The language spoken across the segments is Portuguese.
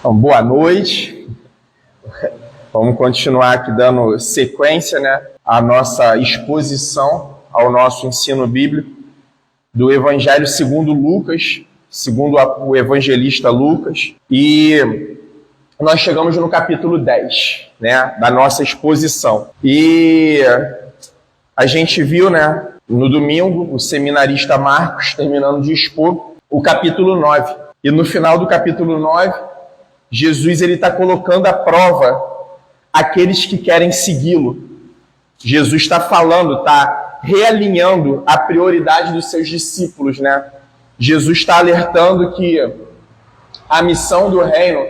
Então, boa noite. Vamos continuar aqui dando sequência, à nossa exposição, ao nosso ensino bíblico do Evangelho segundo Lucas, segundo o evangelista Lucas. E nós chegamos no capítulo 10, da nossa exposição. E a gente viu, no domingo, o seminarista Marcos terminando de expor o capítulo 9. E no final do capítulo 9, Jesus está colocando à prova aqueles que querem segui-lo. Jesus está falando, está realinhando a prioridade dos seus discípulos, Jesus está alertando que a missão do reino,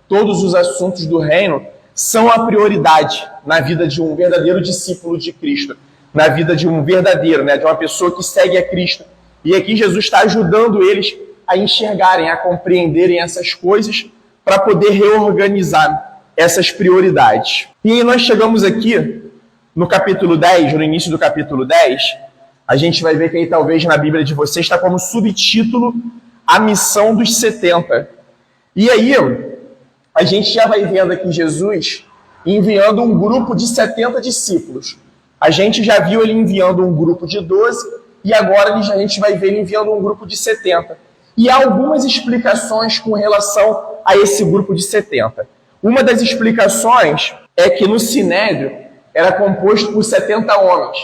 todos os assuntos do reino, são a prioridade na vida de um verdadeiro discípulo de Cristo, na vida de um verdadeiro, de uma pessoa que segue a Cristo. E aqui Jesus está ajudando eles a enxergarem, a compreenderem essas coisas para poder reorganizar essas prioridades. E aí nós chegamos aqui no capítulo 10, no início do capítulo 10, a gente vai ver que aí talvez na Bíblia de vocês está como subtítulo a missão dos 70. E aí a gente já vai vendo aqui Jesus enviando um grupo de 70 discípulos. A gente já viu ele enviando um grupo de 12 e agora a gente vai ver ele enviando um grupo de 70. E há algumas explicações com relação a esse grupo de 70. Uma das explicações é que no Sinédrio era composto por 70 homens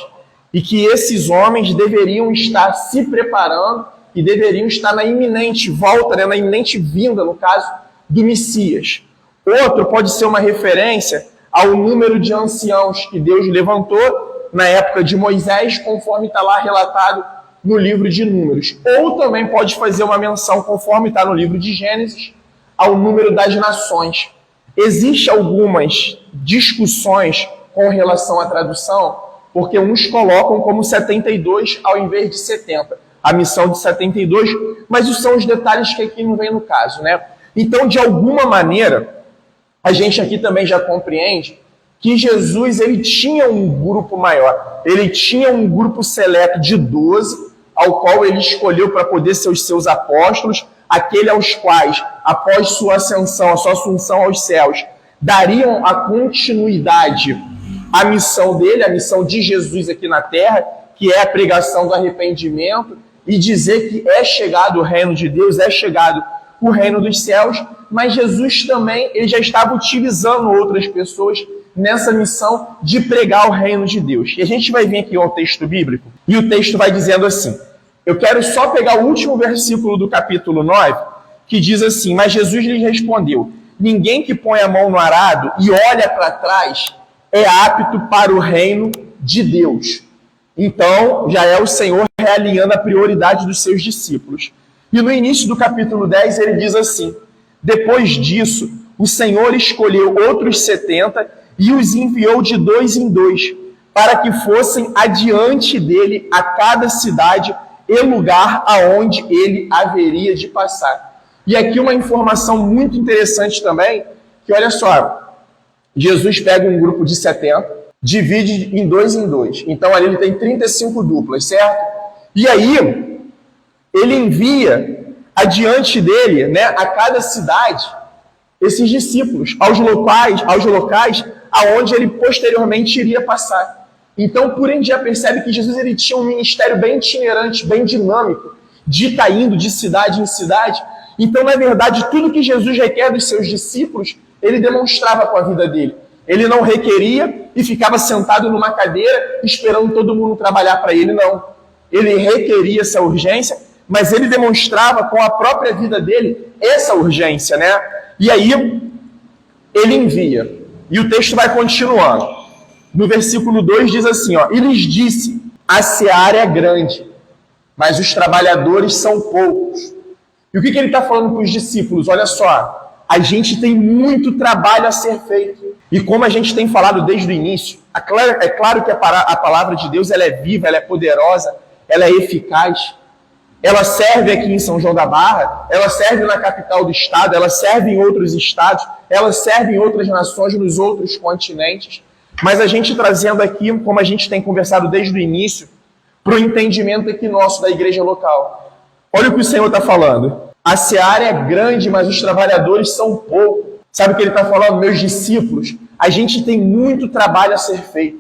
e que esses homens deveriam estar se preparando e deveriam estar na iminente volta, na iminente vinda, no caso, do Messias. Outro pode ser uma referência ao número de anciãos que Deus levantou na época de Moisés, conforme está lá relatado no livro de Números. Ou também pode fazer uma menção, conforme está no livro de Gênesis, ao número das nações. Existem algumas discussões com relação à tradução, porque uns colocam como 72 ao invés de 70. A missão de 72, mas isso são os detalhes que aqui não vem no caso, Então, de alguma maneira, a gente aqui também já compreende que Jesus ele tinha um grupo maior. Ele tinha um grupo seleto de 12, ao qual ele escolheu para poder ser os seus apóstolos, aquele aos quais, após sua ascensão, a sua assunção aos céus, dariam a continuidade à missão dele, a missão de Jesus aqui na terra, que é a pregação do arrependimento e dizer que é chegado o reino de Deus, é chegado o reino dos céus, mas Jesus também ele já estava utilizando outras pessoas nessa missão de pregar o reino de Deus. E a gente vai vir aqui ao texto bíblico, e o texto vai dizendo assim, eu quero só pegar o último versículo do capítulo 9, que diz assim, mas Jesus lhes respondeu, ninguém que põe a mão no arado e olha para trás é apto para o reino de Deus. Então, já é o Senhor realinhando a prioridade dos seus discípulos. E no início do capítulo 10, ele diz assim, depois disso, o Senhor escolheu outros 70 e os enviou de 2 em 2, para que fossem adiante dele a cada cidade e lugar aonde ele haveria de passar. E aqui uma informação muito interessante também, que olha só, Jesus pega um grupo de 70, divide em 2 em 2. Então ali ele tem 35 duplas, certo? E aí, ele envia adiante dele, a cada cidade, esses discípulos, aos locais aonde ele posteriormente iria passar. Então, por ende, já percebe que Jesus ele tinha um ministério bem itinerante, bem dinâmico, de estar indo de cidade em cidade. Então, na verdade, tudo que Jesus requer dos seus discípulos, ele demonstrava com a vida dele. Ele não requeria e ficava sentado numa cadeira esperando todo mundo trabalhar para ele, não. Ele requeria essa urgência, mas ele demonstrava com a própria vida dele essa urgência, E aí, ele envia. E o texto vai continuando. No versículo 2 diz assim, e lhes disse, a seara é grande, mas os trabalhadores são poucos. E o que ele está falando com os discípulos? Olha só, a gente tem muito trabalho a ser feito. E como a gente tem falado desde o início, é claro que a palavra de Deus ela é viva, ela é poderosa, ela é eficaz. Ela serve aqui em São João da Barra, ela serve na capital do estado, ela serve em outros estados, ela serve em outras nações, nos outros continentes. Mas a gente trazendo aqui, como a gente tem conversado desde o início, para o entendimento aqui nosso da igreja local. Olha o que o Senhor está falando. A seara é grande, mas os trabalhadores são poucos. Sabe o que ele está falando? Meus discípulos, a gente tem muito trabalho a ser feito.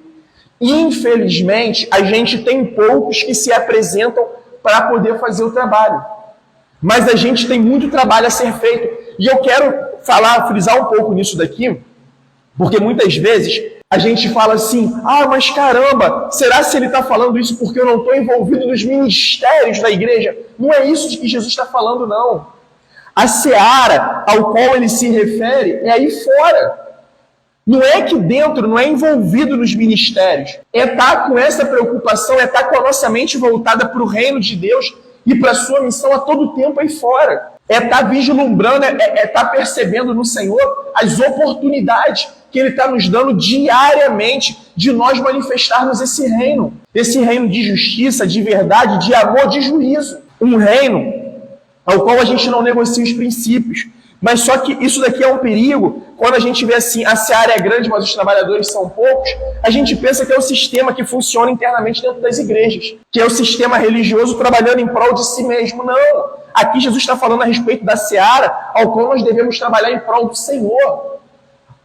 Infelizmente, a gente tem poucos que se apresentam para poder fazer o trabalho. Mas a gente tem muito trabalho a ser feito. E eu quero frisar um pouco nisso daqui, porque muitas vezes a gente fala assim, mas caramba, será se ele está falando isso porque eu não estou envolvido nos ministérios da igreja? Não é isso de que Jesus está falando, não. A seara ao qual ele se refere é aí fora. Não é aqui dentro, não é envolvido nos ministérios. É estar com essa preocupação, é estar com a nossa mente voltada para o reino de Deus e para a sua missão a todo tempo aí fora. É estar vislumbrando, é estar percebendo no Senhor as oportunidades que Ele está nos dando diariamente de nós manifestarmos esse reino de justiça, de verdade, de amor, de juízo. Um reino ao qual a gente não negocia os princípios. Mas só que isso daqui é um perigo. Quando a gente vê assim, a seara é grande, mas os trabalhadores são poucos, a gente pensa que é o sistema que funciona internamente dentro das igrejas, que é o sistema religioso trabalhando em prol de si mesmo. Não! Aqui Jesus está falando a respeito da seara, ao qual nós devemos trabalhar em prol do Senhor.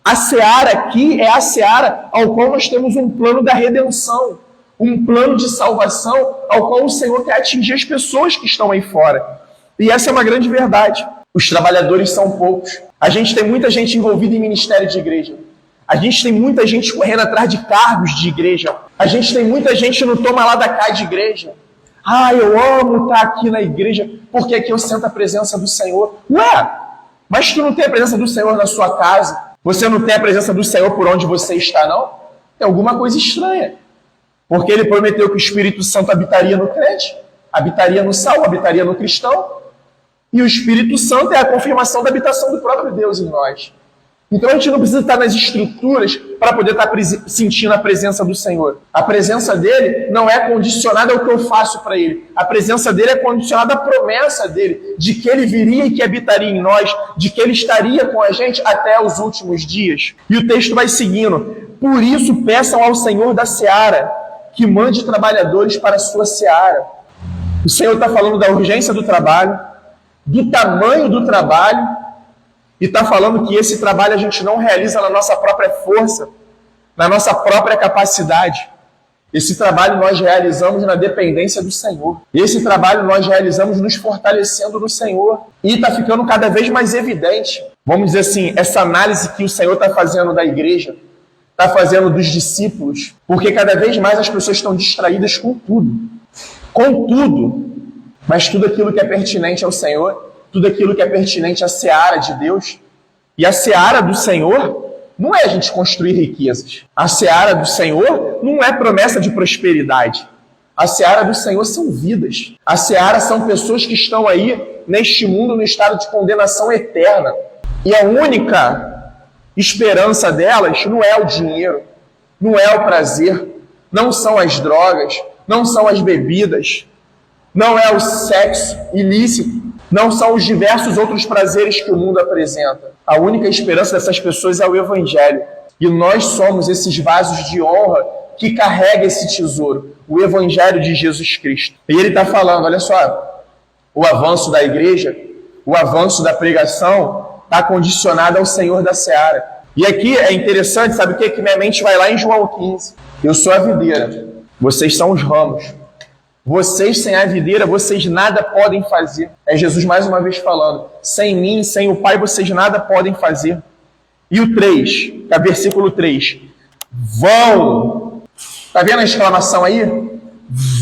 A seara aqui é a seara ao qual nós temos um plano da redenção, um plano de salvação, ao qual o Senhor quer atingir as pessoas que estão aí fora. E essa é uma grande verdade. Os trabalhadores são poucos. A gente tem muita gente envolvida em ministério de igreja. A gente tem muita gente correndo atrás de cargos de igreja. A gente tem muita gente no toma lá da cá de igreja. Eu amo estar aqui na igreja porque aqui eu sinto a presença do Senhor. Ué, mas tu não tem a presença do Senhor na sua casa? Você não tem a presença do Senhor por onde você está, não? Tem alguma coisa estranha. Porque Ele prometeu que o Espírito Santo habitaria no crente, habitaria no salvo, habitaria no cristão. E o Espírito Santo é a confirmação da habitação do próprio Deus em nós. Então a gente não precisa estar nas estruturas para poder estar sentindo a presença do Senhor. A presença dele não é condicionada ao que eu faço para ele. A presença dele é condicionada à promessa dele, de que ele viria e que habitaria em nós, de que ele estaria com a gente até os últimos dias. E o texto vai seguindo. Por isso peçam ao Senhor da seara que mande trabalhadores para a sua seara. O Senhor está falando da urgência do trabalho, do tamanho do trabalho, e está falando que esse trabalho a gente não realiza na nossa própria força, na nossa própria capacidade. Esse trabalho nós realizamos na dependência do Senhor. Esse trabalho nós realizamos nos fortalecendo no Senhor. E está ficando cada vez mais evidente, vamos dizer assim, essa análise que o Senhor está fazendo da igreja, está fazendo dos discípulos, porque cada vez mais as pessoas estão distraídas com tudo. Com tudo. Mas tudo aquilo que é pertinente ao Senhor, tudo aquilo que é pertinente à seara de Deus. E a seara do Senhor não é a gente construir riquezas. A seara do Senhor não é promessa de prosperidade. A seara do Senhor são vidas. A seara são pessoas que estão aí neste mundo no estado de condenação eterna. E a única esperança delas não é o dinheiro, não é o prazer, não são as drogas, não são as bebidas, não é o sexo ilícito, não são os diversos outros prazeres que o mundo apresenta. A única esperança dessas pessoas é o Evangelho. E nós somos esses vasos de honra que carregam esse tesouro, o Evangelho de Jesus Cristo. E ele está falando, olha só, o avanço da igreja, o avanço da pregação está condicionado ao Senhor da seara. E aqui é interessante, sabe o que? Que minha mente vai lá em João 15. Eu sou a videira, vocês são os ramos. Vocês sem a videira, vocês nada podem fazer. É Jesus mais uma vez falando. Sem mim, sem o Pai, vocês nada podem fazer. E o 3, versículo 3. Vão. Está vendo a exclamação aí?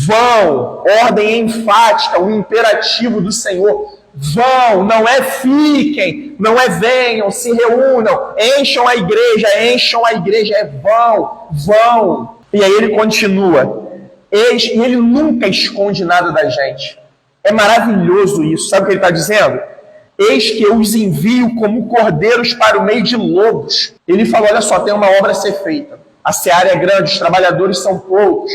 Vão. Ordem enfática, o imperativo do Senhor. Vão, não é fiquem, não é venham, se reúnam, encham a igreja, é vão. E aí ele continua. E ele nunca esconde nada da gente. É maravilhoso isso. Sabe o que ele está dizendo? Eis que eu os envio como cordeiros para o meio de lobos. Ele falou, olha só, tem uma obra a ser feita. A seara é grande, os trabalhadores são poucos.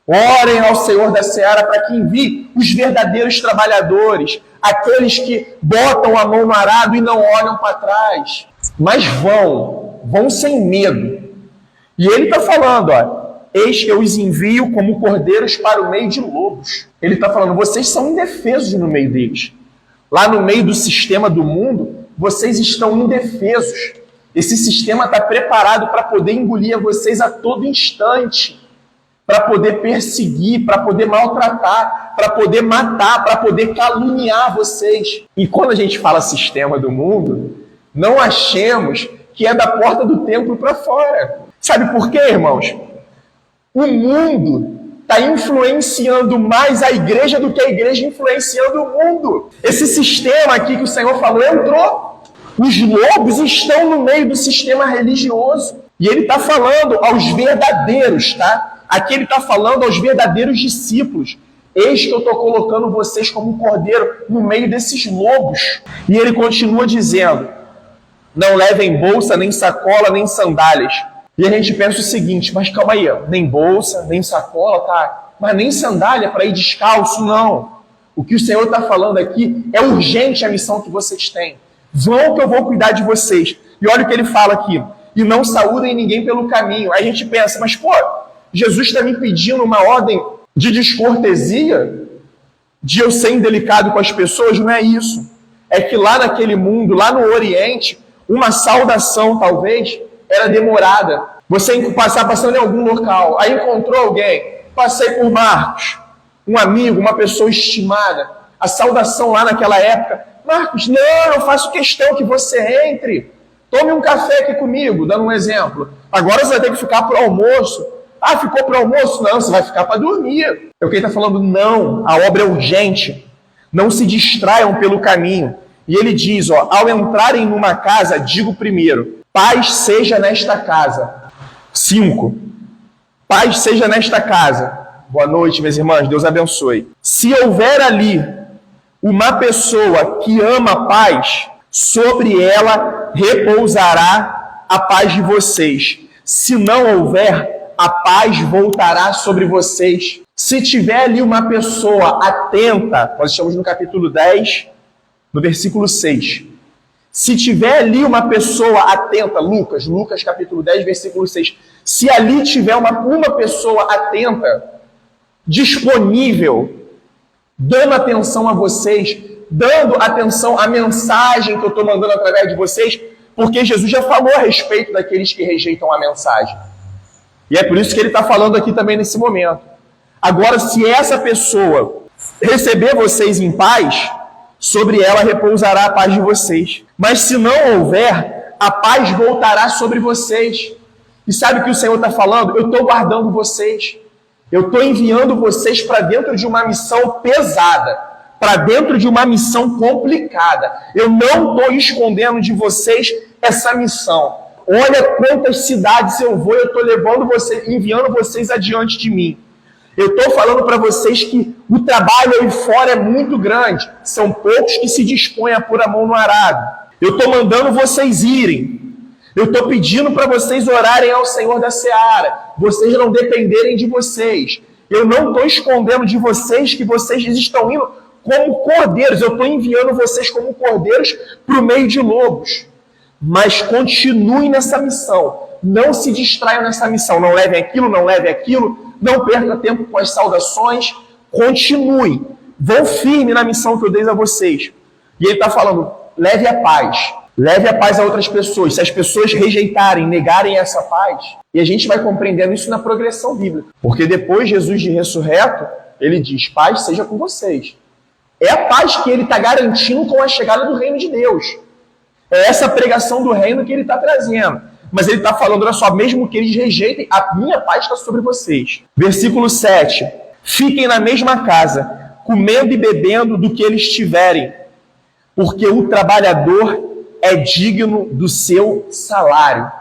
Orem ao Senhor da seara para que envie os verdadeiros trabalhadores, aqueles que botam a mão no arado e não olham para trás. Mas vão sem medo. E ele está falando, ó, eis que eu os envio como cordeiros para o meio de lobos. Ele está falando, vocês são indefesos no meio deles. lá no meio do sistema do mundo, vocês estão indefesos. Esse sistema está preparado para poder engolir vocês a todo instante, para poder perseguir, para poder maltratar, para poder matar, para poder caluniar vocês. E quando a gente fala sistema do mundo, não achemos que é da porta do templo para fora. Sabe por quê, irmãos? O mundo está influenciando mais a igreja do que a igreja influenciando o mundo. Esse sistema aqui que o Senhor falou entrou. Os lobos estão no meio do sistema religioso. E ele está falando aos verdadeiros, tá? Aqui ele está falando aos verdadeiros discípulos. Eis que eu estou colocando vocês como um cordeiro no meio desses lobos. E ele continua dizendo, não levem bolsa, nem sacola, nem sandálias. E a gente pensa o seguinte, mas calma aí, nem bolsa, nem sacola, tá? Mas nem sandália para ir descalço, não. O que o Senhor está falando aqui é urgente a missão que vocês têm. Vão que eu vou cuidar de vocês. E olha o que ele fala aqui. E não saúdem ninguém pelo caminho. Aí a gente pensa, mas pô, Jesus está me pedindo uma ordem de descortesia? De eu ser indelicado com as pessoas? Não é isso. É que lá naquele mundo, lá no Oriente, uma saudação talvez era demorada. Você passando em algum local, aí encontrou alguém, passei por Marcos, um amigo, uma pessoa estimada. A saudação lá naquela época, Marcos, não, eu faço questão que você entre. Tome um café aqui comigo, dando um exemplo. Agora você vai ter que ficar para o almoço. Ah, ficou para o almoço? Não, você vai ficar para dormir. É o que ele está falando, não, a obra é urgente. Não se distraiam pelo caminho. E ele diz, ó, ao entrarem numa casa, digo primeiro, paz seja nesta casa. 5. Paz seja nesta casa. Boa noite, minhas irmãs, Deus abençoe. Se houver ali uma pessoa que ama a paz, sobre ela repousará a paz de vocês. Se não houver, a paz voltará sobre vocês. Se tiver ali uma pessoa atenta, nós estamos no capítulo 10, no versículo 6. Se tiver ali uma pessoa atenta, Lucas capítulo 10, versículo 6. Se ali tiver uma pessoa atenta, disponível, dando atenção a vocês, dando atenção à mensagem que eu estou mandando através de vocês, porque Jesus já falou a respeito daqueles que rejeitam a mensagem. E é por isso que ele está falando aqui também nesse momento. Agora, se essa pessoa receber vocês em paz, sobre ela repousará a paz de vocês. Mas se não houver, a paz voltará sobre vocês. E sabe o que o Senhor está falando? Eu estou guardando vocês. Eu estou enviando vocês para dentro de uma missão pesada, para dentro de uma missão complicada. Eu não estou escondendo de vocês essa missão. Olha quantas cidades eu vou, eu estou levando vocês, enviando vocês adiante de mim. Eu estou falando para vocês que o trabalho aí fora é muito grande. São poucos que se dispõem a pôr a mão no arado. Eu estou mandando vocês irem. Eu estou pedindo para vocês orarem ao Senhor da Seara. Vocês não dependerem de vocês. Eu não estou escondendo de vocês que vocês estão indo como cordeiros. Eu estou enviando vocês como cordeiros para o meio de lobos. Mas continuem nessa missão. Não se distraiam nessa missão. Não levem aquilo, não levem aquilo. Não perca tempo com as saudações. Continuem. Vão firme na missão que eu dei a vocês. E ele está falando, leve a paz. Leve a paz a outras pessoas. Se as pessoas rejeitarem, negarem essa paz, e a gente vai compreendendo isso na progressão bíblica. Porque depois Jesus de ressurreto, ele diz, paz seja com vocês. É a paz que ele está garantindo com a chegada do reino de Deus. É essa pregação do reino que ele está trazendo. Mas ele está falando, olha só, mesmo que eles rejeitem, a minha paz está sobre vocês. Versículo 7. Fiquem na mesma casa, comendo e bebendo do que eles tiverem, porque o trabalhador é digno do seu salário.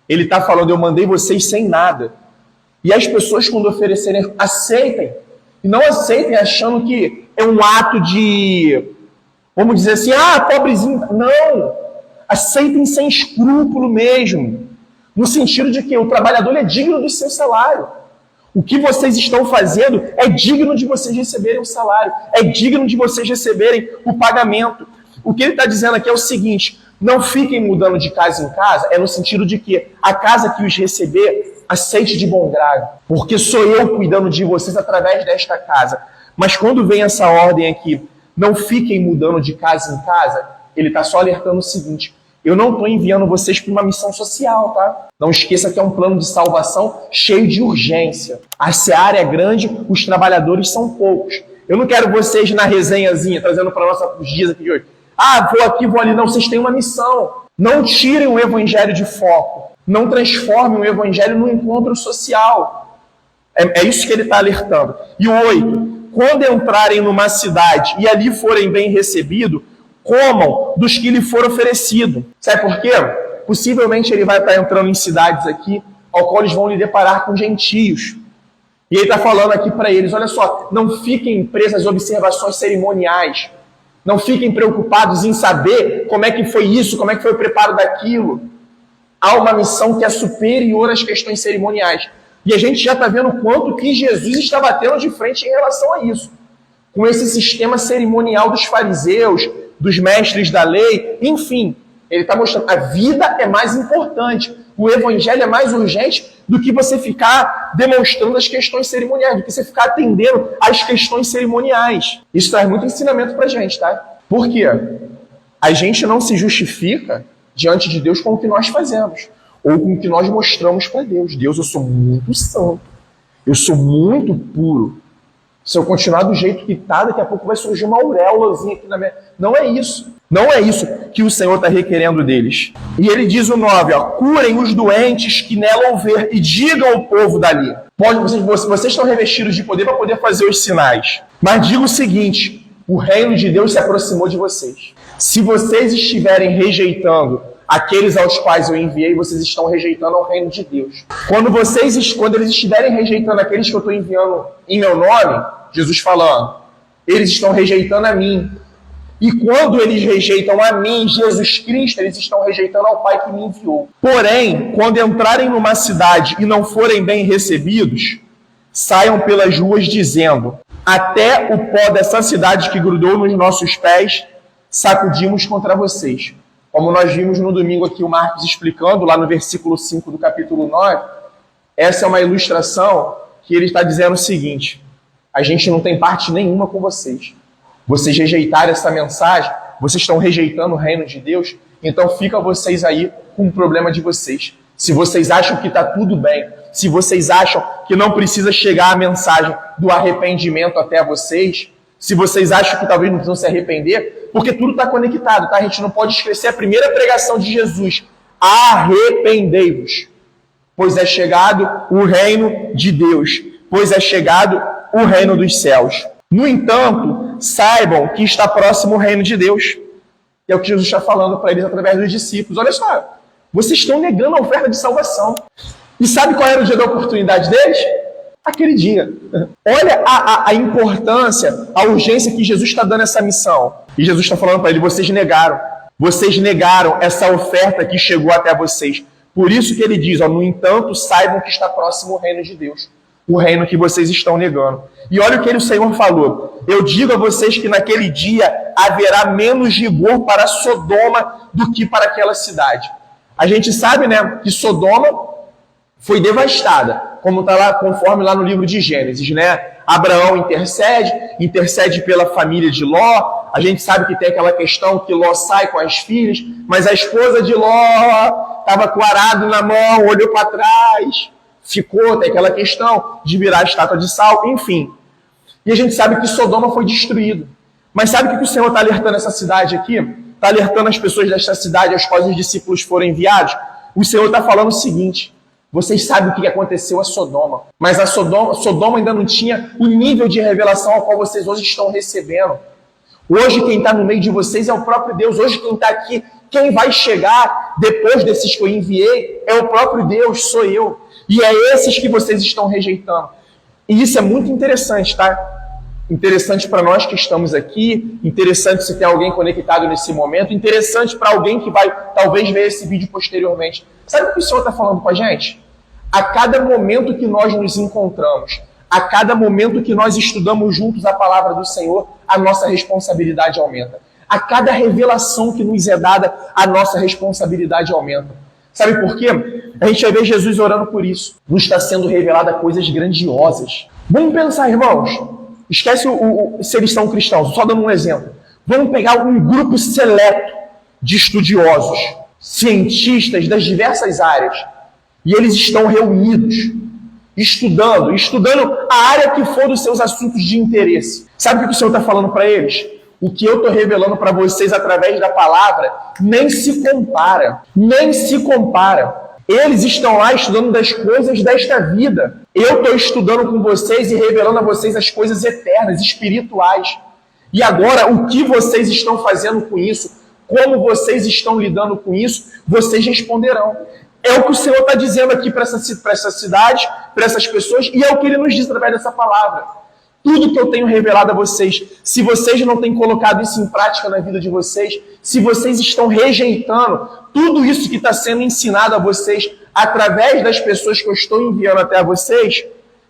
Ele está falando, eu mandei vocês sem nada. E as pessoas, quando oferecerem, aceitem. E não aceitem achando que é um ato de, vamos dizer assim, pobrezinho. Não! Aceitem sem escrúpulo mesmo. No sentido de que o trabalhador é digno do seu salário. O que vocês estão fazendo é digno de vocês receberem o salário. É digno de vocês receberem o pagamento. O que ele está dizendo aqui é o seguinte, não fiquem mudando de casa em casa, é no sentido de que a casa que os receber, aceite de bom grado. Porque sou eu cuidando de vocês através desta casa. Mas quando vem essa ordem aqui, não fiquem mudando de casa em casa. Ele está só alertando o seguinte: eu não estou enviando vocês para uma missão social, tá? Não esqueça que é um plano de salvação cheio de urgência. A seara é grande, os trabalhadores são poucos. Eu não quero vocês na resenhazinha, trazendo para os dias aqui de hoje. Vou aqui, vou ali. Não, vocês têm uma missão. Não tirem o evangelho de foco. Não transformem o evangelho num encontro social. É isso que ele está alertando. E o 8. Quando entrarem numa cidade e ali forem bem recebidos, comam dos que lhe for oferecido. Sabe por quê? Possivelmente ele vai estar entrando em cidades aqui, ao qual eles vão lhe deparar com gentios. E ele está falando aqui para eles: olha só, não fiquem presos às observações cerimoniais. Não fiquem preocupados em saber como é que foi isso, como é que foi o preparo daquilo. Há uma missão que é superior às questões cerimoniais. E a gente já está vendo o quanto que Jesus está batendo de frente em relação a isso. Com esse sistema cerimonial dos fariseus, dos mestres da lei, enfim, ele está mostrando a vida é mais importante, o evangelho é mais urgente do que você ficar demonstrando as questões cerimoniais, do que você ficar atendendo às questões cerimoniais. Isso traz muito ensinamento para a gente, tá? Por quê? A gente não se justifica diante de Deus com o que nós fazemos, ou com o que nós mostramos para Deus. Deus, eu sou muito santo, eu sou muito puro. Se eu continuar do jeito que está, daqui a pouco vai surgir uma auréolazinha aqui na minha... Não é isso. Não é isso que o Senhor está requerendo deles. E ele diz o 9, curem os doentes que nela houver e digam ao povo dali. Vocês estão revestidos de poder para poder fazer os sinais. Mas diga o seguinte: o reino de Deus se aproximou de vocês. Se vocês estiverem rejeitando aqueles aos quais eu enviei, vocês estão rejeitando ao reino de Deus. Quando eles estiverem rejeitando aqueles que eu estou enviando em meu nome, Jesus falando, eles estão rejeitando a mim. E quando eles rejeitam a mim, Jesus Cristo, eles estão rejeitando ao Pai que me enviou. Porém, quando entrarem numa cidade e não forem bem recebidos, saiam pelas ruas dizendo: até o pó dessa cidade que grudou nos nossos pés, sacudimos contra vocês. Como nós vimos no domingo aqui o Marcos explicando, lá no versículo 5 do capítulo 9, essa é uma ilustração que ele está dizendo o seguinte: a gente não tem parte nenhuma com vocês. Vocês rejeitaram essa mensagem, vocês estão rejeitando o reino de Deus, então fica vocês aí com o problema de vocês. Se vocês acham que está tudo bem, se vocês acham que não precisa chegar a mensagem do arrependimento até vocês, se vocês acham que talvez não precisam se arrepender, porque tudo está conectado, tá? A gente não pode esquecer a primeira pregação de Jesus: arrependei-vos, pois é chegado o reino de Deus, pois é chegado o reino dos céus. No entanto, saibam que está próximo o reino de Deus. E é o que Jesus está falando para eles através dos discípulos. Olha só, vocês estão negando a oferta de salvação. E sabe qual era o dia da oportunidade deles? Aquele dia. Olha a importância, a urgência que Jesus está dando essa missão. E Jesus está falando para eles: vocês negaram. Vocês negaram essa oferta que chegou até vocês. Por isso que ele diz, no entanto, saibam que está próximo o reino de Deus. O reino que vocês estão negando. E olha o que o Senhor falou: eu digo a vocês que naquele dia haverá menos rigor para Sodoma do que para aquela cidade. A gente sabe, né, que Sodoma foi devastada, como está lá, conforme lá no livro de Gênesis, né? Abraão intercede pela família de Ló. A gente sabe que tem aquela questão que Ló sai com as filhas, mas a esposa de Ló estava com o arado na mão, olhou para trás, tem aquela questão de virar a estátua de sal, enfim. E a gente sabe que Sodoma foi destruído. Mas sabe o que o Senhor está alertando essa cidade aqui? Está alertando as pessoas desta cidade, às quais os discípulos foram enviados. O Senhor está falando o seguinte: vocês sabem o que aconteceu a Sodoma, mas a Sodoma ainda não tinha o nível de revelação ao qual vocês hoje estão recebendo. Hoje quem está no meio de vocês é o próprio Deus. Hoje quem está aqui, quem vai chegar depois desses que eu enviei, é o próprio Deus, sou eu. E é esses que vocês estão rejeitando. E isso é muito interessante, tá? Interessante para nós que estamos aqui, interessante se tem alguém conectado nesse momento, interessante para alguém que vai talvez ver esse vídeo posteriormente. Sabe o que o Senhor está falando com a gente? A cada momento que nós nos encontramos, a cada momento que nós estudamos juntos a palavra do Senhor, a nossa responsabilidade aumenta. A cada revelação que nos é dada, a nossa responsabilidade aumenta. Sabe por quê? A gente vai ver Jesus orando por isso. Nos está sendo revelada coisas grandiosas. Vamos pensar, irmãos. Esquece se eles são cristãos, só dando um exemplo. Vamos pegar um grupo seleto de estudiosos, cientistas das diversas áreas, e eles estão reunidos, estudando a área que for dos seus assuntos de interesse. Sabe o que o Senhor está falando para eles? O que eu estou revelando para vocês através da palavra nem se compara. Nem se compara. Eles estão lá estudando das coisas desta vida. Eu estou estudando com vocês e revelando a vocês as coisas eternas, espirituais. E agora, o que vocês estão fazendo com isso? Como vocês estão lidando com isso? Vocês responderão. É o que o Senhor está dizendo aqui para essa cidade, para essas pessoas, e é o que Ele nos diz através dessa palavra. Tudo que eu tenho revelado a vocês, se vocês não têm colocado isso em prática na vida de vocês, se vocês estão rejeitando tudo isso que está sendo ensinado a vocês através das pessoas que eu estou enviando até a vocês,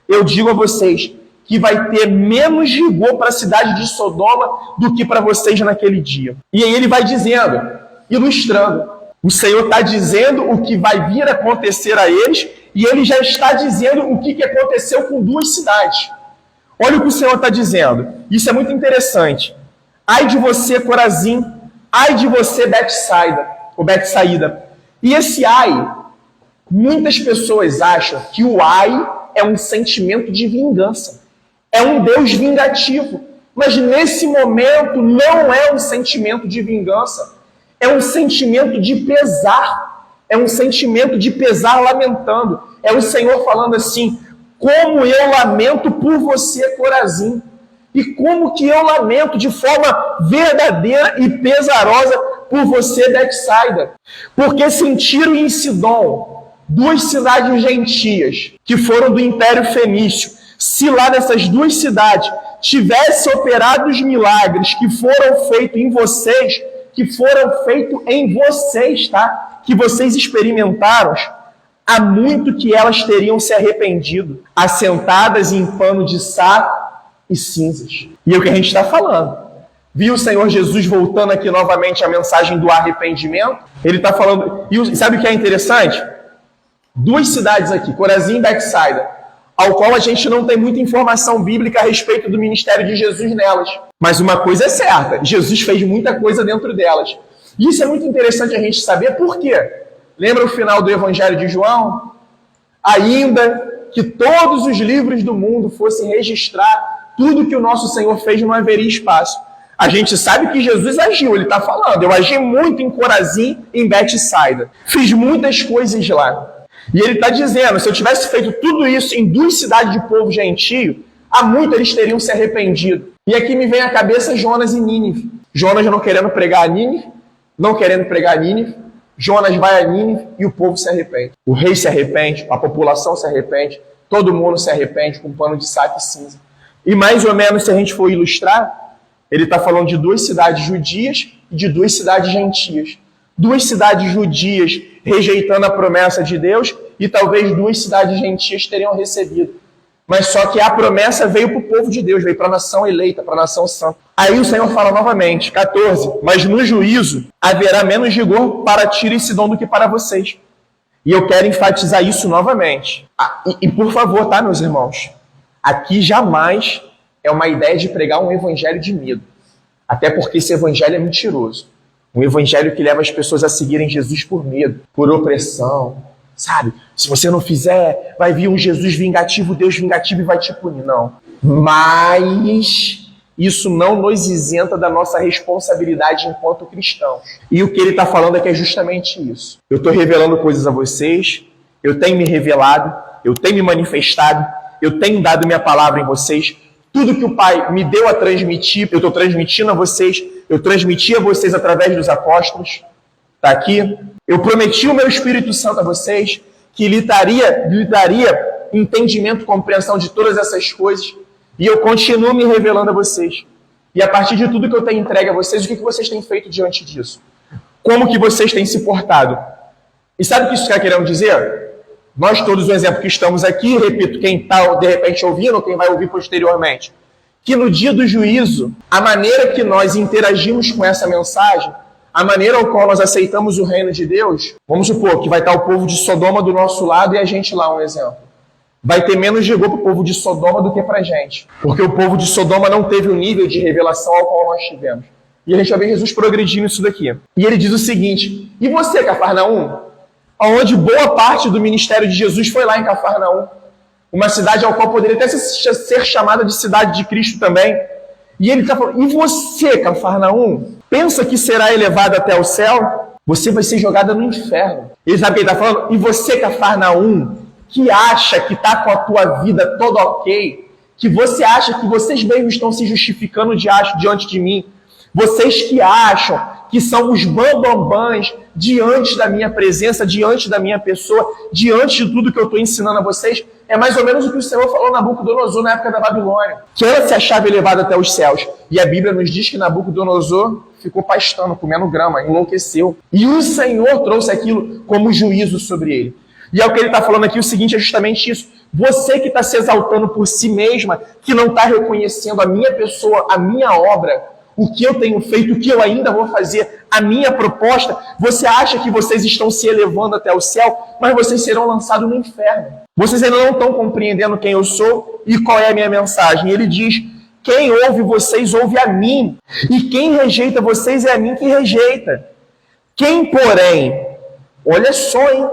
eu digo a vocês que vai ter menos rigor para a cidade de Sodoma do que para vocês naquele dia. E aí ele vai dizendo, ilustrando. O Senhor está dizendo o que vai vir a acontecer a eles e ele já está dizendo o que aconteceu com duas cidades. Olha o que o Senhor está dizendo. Isso é muito interessante. Ai de você, Corazim. Ai de você, Betsaída. E esse ai, muitas pessoas acham que o ai é um sentimento de vingança. É um Deus vingativo. Mas nesse momento não é um sentimento de vingança. É um sentimento de pesar. É um sentimento de pesar lamentando. É o Senhor falando assim, como eu lamento por você, Corazim. E como que eu lamento de forma verdadeira e pesarosa por você, Betsaida. Porque se em Tiro e em Sidom, duas cidades gentias, que foram do Império Fenício, se lá nessas duas cidades tivesse operado os milagres que foram feitos em vocês, tá? Que vocês experimentaram, há muito que elas teriam se arrependido, assentadas em pano de saco e cinzas. E é o que a gente está falando. Viu o Senhor Jesus voltando aqui novamente a mensagem do arrependimento? Ele está falando... E sabe o que é interessante? Duas cidades aqui, Corazim e Betsaida, ao qual a gente não tem muita informação bíblica a respeito do ministério de Jesus nelas. Mas uma coisa é certa, Jesus fez muita coisa dentro delas. E isso é muito interessante a gente saber por quê. Lembra o final do Evangelho de João? Ainda que todos os livros do mundo fossem registrar tudo que o nosso Senhor fez, não haveria espaço. A gente sabe que Jesus agiu, ele está falando. Eu agi muito em Corazim, em Betsaida. Fiz muitas coisas lá. E ele está dizendo, se eu tivesse feito tudo isso em duas cidades de povo gentio, há muito eles teriam se arrependido. E aqui me vem à cabeça Jonas e Nínive. Jonas não querendo pregar a Nínive, Jonas vai a Nínive e o povo se arrepende. O rei se arrepende, a população se arrepende, todo mundo se arrepende com um pano de saco e cinza. E mais ou menos, se a gente for ilustrar, ele está falando de duas cidades judias e de duas cidades gentias. Duas cidades judias rejeitando a promessa de Deus e talvez duas cidades gentias teriam recebido. Mas só que a promessa veio para o povo de Deus, veio para a nação eleita, para a nação santa. Aí o Senhor fala novamente, 14, mas no juízo haverá menos rigor para Tiro e Sidom do que para vocês. E eu quero enfatizar isso novamente. E por favor, tá, meus irmãos? Aqui jamais é uma ideia de pregar um evangelho de medo. Até porque esse evangelho é mentiroso. Um evangelho que leva as pessoas a seguirem Jesus por medo, por opressão. Sabe? Se você não fizer, vai vir um Jesus vingativo, Deus vingativo e vai te punir. Não. Mas isso não nos isenta da nossa responsabilidade enquanto cristãos. E o que ele está falando é que é justamente isso. Eu estou revelando coisas a vocês, eu tenho me revelado, eu tenho me manifestado, eu tenho dado minha palavra em vocês. Tudo que o Pai me deu a transmitir, eu estou transmitindo a vocês, eu transmiti a vocês através dos apóstolos. Está aqui. Eu prometi o meu Espírito Santo a vocês, que lhe daria entendimento, compreensão de todas essas coisas. E eu continuo me revelando a vocês. E a partir de tudo que eu tenho entregue a vocês, o que vocês têm feito diante disso? Como que vocês têm se portado? E sabe o que isso está querendo dizer? Nós todos, o exemplo que estamos aqui, repito, quem está de repente ouvindo, ou quem vai ouvir posteriormente, que no dia do juízo, a maneira que nós interagimos com essa mensagem, a maneira ao qual nós aceitamos o reino de Deus, vamos supor que vai estar o povo de Sodoma do nosso lado e a gente lá, um exemplo. vai ter menos rigor para o povo de Sodoma do que para a gente. Porque o povo de Sodoma não teve o nível de revelação ao qual nós tivemos. E a gente vai ver Jesus progredindo isso daqui. E ele diz o seguinte: e você, Cafarnaum? Onde boa parte do ministério de Jesus foi lá em Cafarnaum. Uma cidade ao qual poderia até ser chamada de cidade de Cristo também. E ele está falando: e você, Cafarnaum? Pensa que será elevado até o céu? Você vai ser jogada no inferno. Ele sabe o que ele está falando? E você, Cafarnaum, que acha que está com a tua vida toda ok, que você acha que vocês mesmos estão se justificando diante de mim, vocês que acham que são os bambambãs diante da minha presença, diante da minha pessoa, diante de tudo que eu estou ensinando a vocês, é mais ou menos o que o Senhor falou a Nabucodonosor na época da Babilônia, que ela se achava elevada até os céus. E a Bíblia nos diz que Nabucodonosor ficou pastando, comendo grama, enlouqueceu. E o Senhor trouxe aquilo como juízo sobre ele. E é o que ele está falando aqui, o seguinte, é justamente isso. Você que está se exaltando por si mesma, que não está reconhecendo a minha pessoa, a minha obra, o que eu tenho feito, o que eu ainda vou fazer, a minha proposta, você acha que vocês estão se elevando até o céu, mas vocês serão lançados no inferno. Vocês ainda não estão compreendendo quem eu sou e qual é a minha mensagem. Ele diz: quem ouve vocês, ouve a mim. E quem rejeita vocês, é a mim que rejeita. Quem, porém, olha só, hein,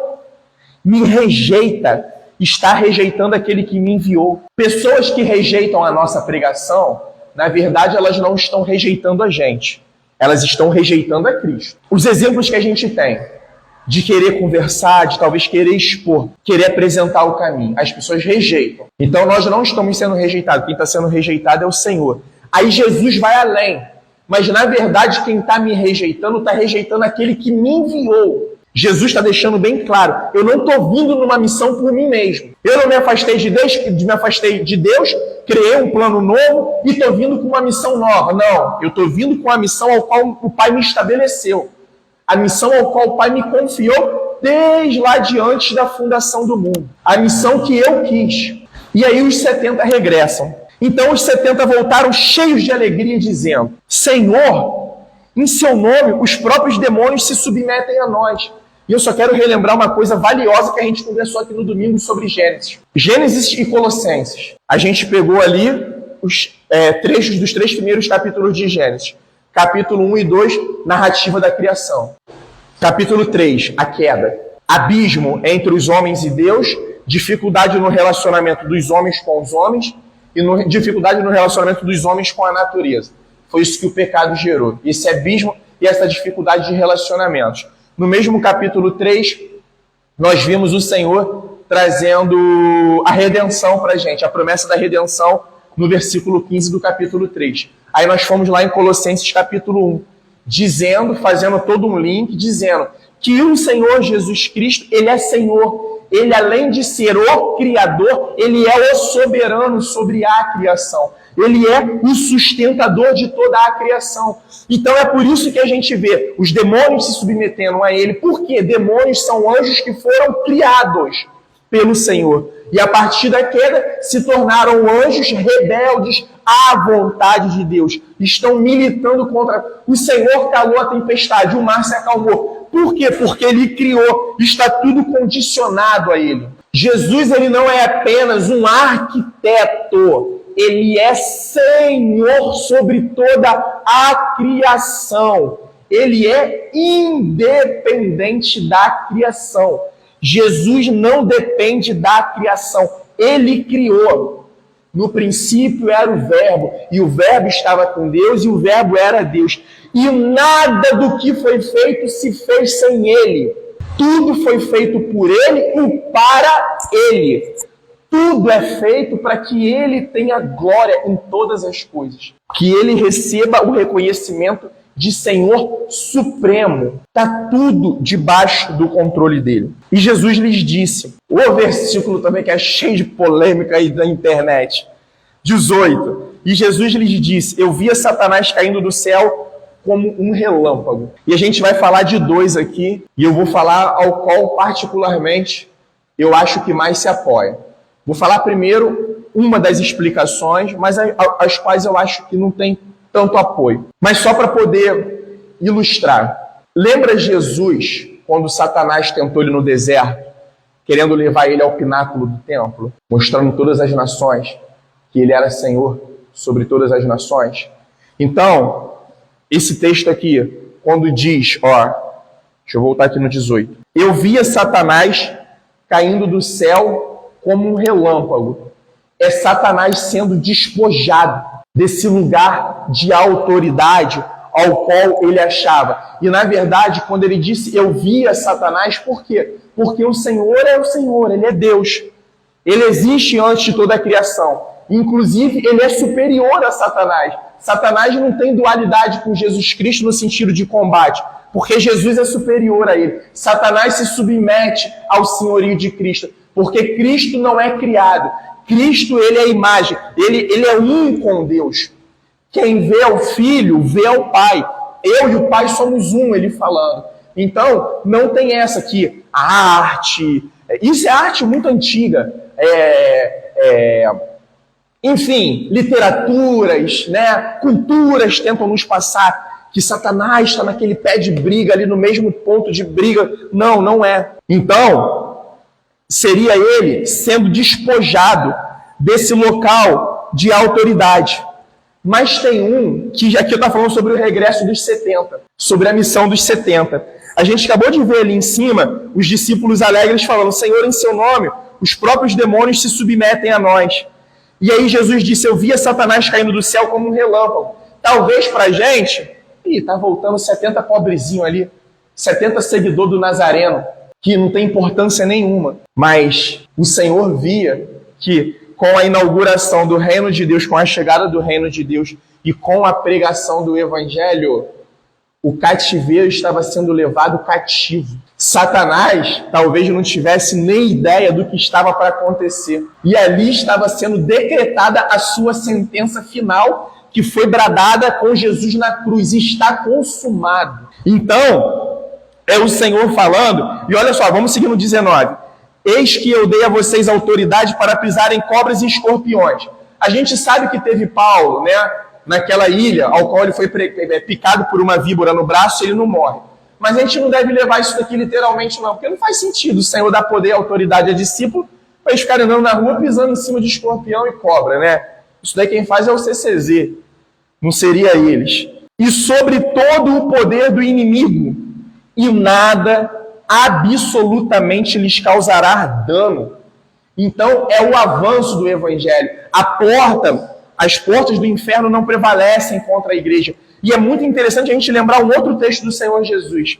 me rejeita, está rejeitando aquele que me enviou. Pessoas que rejeitam a nossa pregação, na verdade, elas não estão rejeitando a gente. Elas estão rejeitando a Cristo. Os exemplos que a gente tem de querer conversar, de talvez querer expor, querer apresentar o caminho, as pessoas rejeitam. Então, nós não estamos sendo rejeitados. Quem está sendo rejeitado é o Senhor. Aí Jesus vai além. Mas, na verdade, quem está me rejeitando, está rejeitando aquele que me enviou. Jesus está deixando bem claro: eu não estou vindo numa missão por mim mesmo. Eu não me afastei de Deus, criei um plano novo e estou vindo com uma missão nova. Não, eu estou vindo com a missão ao qual o Pai me estabeleceu. A missão ao qual o Pai me confiou desde lá de antes da fundação do mundo. A missão que eu quis. E aí os 70 regressam. Então os 70 voltaram cheios de alegria, dizendo: Senhor, em seu nome os próprios demônios se submetem a nós. E eu só quero relembrar uma coisa valiosa que a gente conversou aqui no domingo sobre Gênesis. Gênesis e Colossenses. A gente pegou ali os trechos dos 3 primeiros capítulos de Gênesis. Capítulo 1 e 2, narrativa da criação. Capítulo 3, a queda. Abismo entre os homens e Deus, dificuldade no relacionamento dos homens com os homens e dificuldade no relacionamento dos homens com a natureza. Foi isso que o pecado gerou. Esse abismo e essa dificuldade de relacionamentos. No mesmo capítulo 3, nós vimos o Senhor trazendo a redenção para a gente, a promessa da redenção no versículo 15 do capítulo 3. Aí nós fomos lá em Colossenses capítulo 1, dizendo, fazendo todo um link, dizendo que o Senhor Jesus Cristo, Ele é Senhor. Ele, além de ser o Criador, Ele é o soberano sobre a criação. Ele é o sustentador de toda a criação. Então é por isso que a gente vê os demônios se submetendo a Ele. Por quê? Demônios são anjos que foram criados pelo Senhor. E a partir da queda se tornaram anjos rebeldes à vontade de Deus. Estão militando contra... O Senhor calou a tempestade, o mar se acalmou. Por quê? Porque Ele criou. Está tudo condicionado a Ele. Jesus, Ele não é apenas um arquiteto. Ele é Senhor sobre toda a criação. Ele é independente da criação. Jesus não depende da criação. Ele criou. No princípio era o Verbo, e o Verbo estava com Deus, e o Verbo era Deus. E nada do que foi feito se fez sem Ele. Tudo foi feito por Ele e para Ele. Tudo é feito para que Ele tenha glória em todas as coisas. Que Ele receba o reconhecimento de Senhor Supremo. Está tudo debaixo do controle dele. E Jesus lhes disse, o versículo também que é cheio de polêmica aí da internet, 18. E Jesus lhes disse, eu via Satanás caindo do céu como um relâmpago. E a gente vai falar de 2 aqui, e eu vou falar ao qual particularmente eu acho que mais se apoia. Vou falar primeiro uma das explicações, mas as quais eu acho que não tem tanto apoio. Mas só para poder ilustrar. Lembra Jesus, quando Satanás tentou ele no deserto? querendo levar ele ao pináculo do templo, mostrando todas as nações, que ele era Senhor sobre todas as nações. Então, esse texto aqui, quando diz, deixa eu voltar aqui no 18. Eu via Satanás caindo do céu como um relâmpago. É Satanás sendo despojado desse lugar de autoridade ao qual ele achava. E, na verdade, quando ele disse, eu via Satanás, por quê? Porque o Senhor é o Senhor, ele é Deus. Ele existe antes de toda a criação. Inclusive, ele é superior a Satanás. Satanás não tem dualidade com Jesus Cristo no sentido de combate, porque Jesus é superior a ele. Satanás se submete ao senhorio de Cristo, porque Cristo não é criado. Cristo, ele é a imagem, ele é um com Deus. Quem vê o Filho, vê o Pai. Eu e o Pai somos um, ele falando. Então, não tem essa aqui, a arte. Isso é arte muito antiga. Enfim, literaturas, né, culturas tentam nos passar que Satanás está naquele pé de briga, ali no mesmo ponto de briga. Não, não é. Então, seria ele sendo despojado desse local de autoridade. Mas tem um que aqui está falando sobre o regresso dos 70, sobre a missão dos 70. A gente acabou de ver ali em cima os discípulos alegres falando, Senhor, em seu nome, os próprios demônios se submetem a nós. E aí Jesus disse, eu via Satanás caindo do céu como um relâmpago. Talvez para a gente, está voltando 70 pobrezinho ali, 70 seguidor do Nazareno, que não tem importância nenhuma. Mas o Senhor via que com a inauguração do reino de Deus, com a chegada do reino de Deus e com a pregação do Evangelho, o cativeiro estava sendo levado cativo. Satanás talvez não tivesse nem ideia do que estava para acontecer. E ali estava sendo decretada a sua sentença final, que foi bradada com Jesus na cruz. Está consumado. Então, é o Senhor falando. E olha só, vamos seguir no 19. Eis que eu dei a vocês autoridade para pisarem cobras e escorpiões. A gente sabe que teve Paulo, né, naquela ilha, ao qual ele foi picado por uma víbora no braço e ele não morre. Mas a gente não deve levar isso daqui literalmente não, porque não faz sentido o Senhor dar poder e autoridade a discípulo para eles ficarem andando na rua pisando em cima de escorpião e cobra, né? Isso daí quem faz é o CCZ, não seria eles. E sobre todo o poder do inimigo, e nada absolutamente lhes causará dano. Então é o avanço do Evangelho. As portas do inferno não prevalecem contra a igreja. E é muito interessante a gente lembrar um outro texto do Senhor Jesus.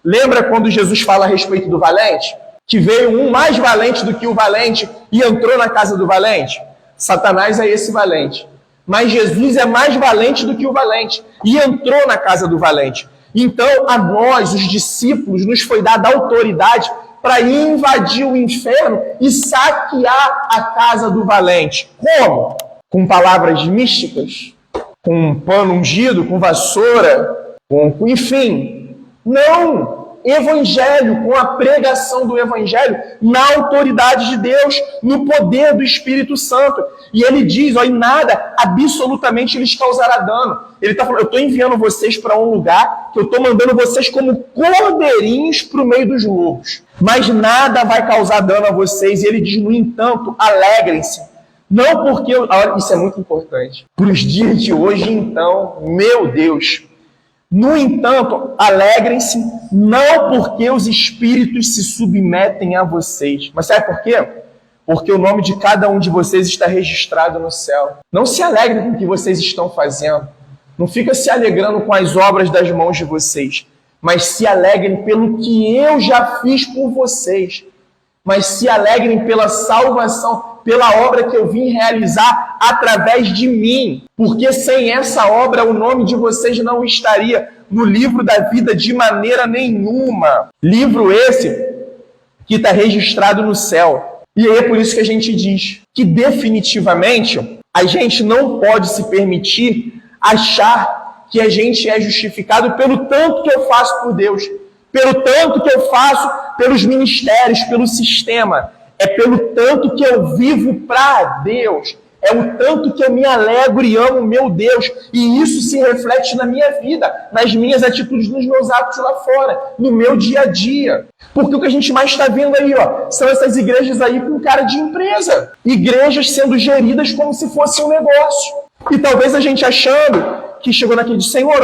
Lembra quando Jesus fala a respeito do valente? Que veio um mais valente do que o valente e entrou na casa do valente? Satanás é esse valente. Mas Jesus é mais valente do que o valente e entrou na casa do valente. Então, a nós, os discípulos, nos foi dada autoridade para invadir o inferno e saquear a casa do valente. Como? Com palavras místicas? Com um pano ungido? Com vassoura? Enfim. Não! Evangelho, com a pregação do Evangelho, na autoridade de Deus, no poder do Espírito Santo. E ele diz, em nada absolutamente lhes causará dano. Ele está falando, eu estou enviando vocês para um lugar que eu estou mandando vocês como cordeirinhos para o meio dos lobos. Mas nada vai causar dano a vocês. E ele diz, no entanto, alegrem-se. Não porque... Olha, isso é muito importante. Para os dias de hoje, então, meu Deus... No entanto, alegrem-se, não porque os espíritos se submetem a vocês. Mas sabe por quê? Porque o nome de cada um de vocês está registrado no céu. Não se alegrem com o que vocês estão fazendo. Não fica se alegrando com as obras das mãos de vocês. Mas se alegrem pelo que eu já fiz por vocês. Mas se alegrem pela salvação, pela obra que eu vim realizar através de mim. Porque sem essa obra o nome de vocês não estaria no livro da vida de maneira nenhuma. Livro esse que está registrado no céu. E aí é por isso que a gente diz que definitivamente a gente não pode se permitir achar que a gente é justificado pelo tanto que eu faço por Deus, pelo tanto que eu faço pelos ministérios, pelo sistema. É pelo tanto que eu vivo para Deus. É o tanto que eu me alegro e amo meu Deus. E isso se reflete na minha vida, nas minhas atitudes, nos meus atos lá fora, no meu dia a dia. Porque o que a gente mais está vendo aí, são essas igrejas aí com cara de empresa. Igrejas sendo geridas como se fosse um negócio. E talvez a gente achando que chegou naquele de Senhor,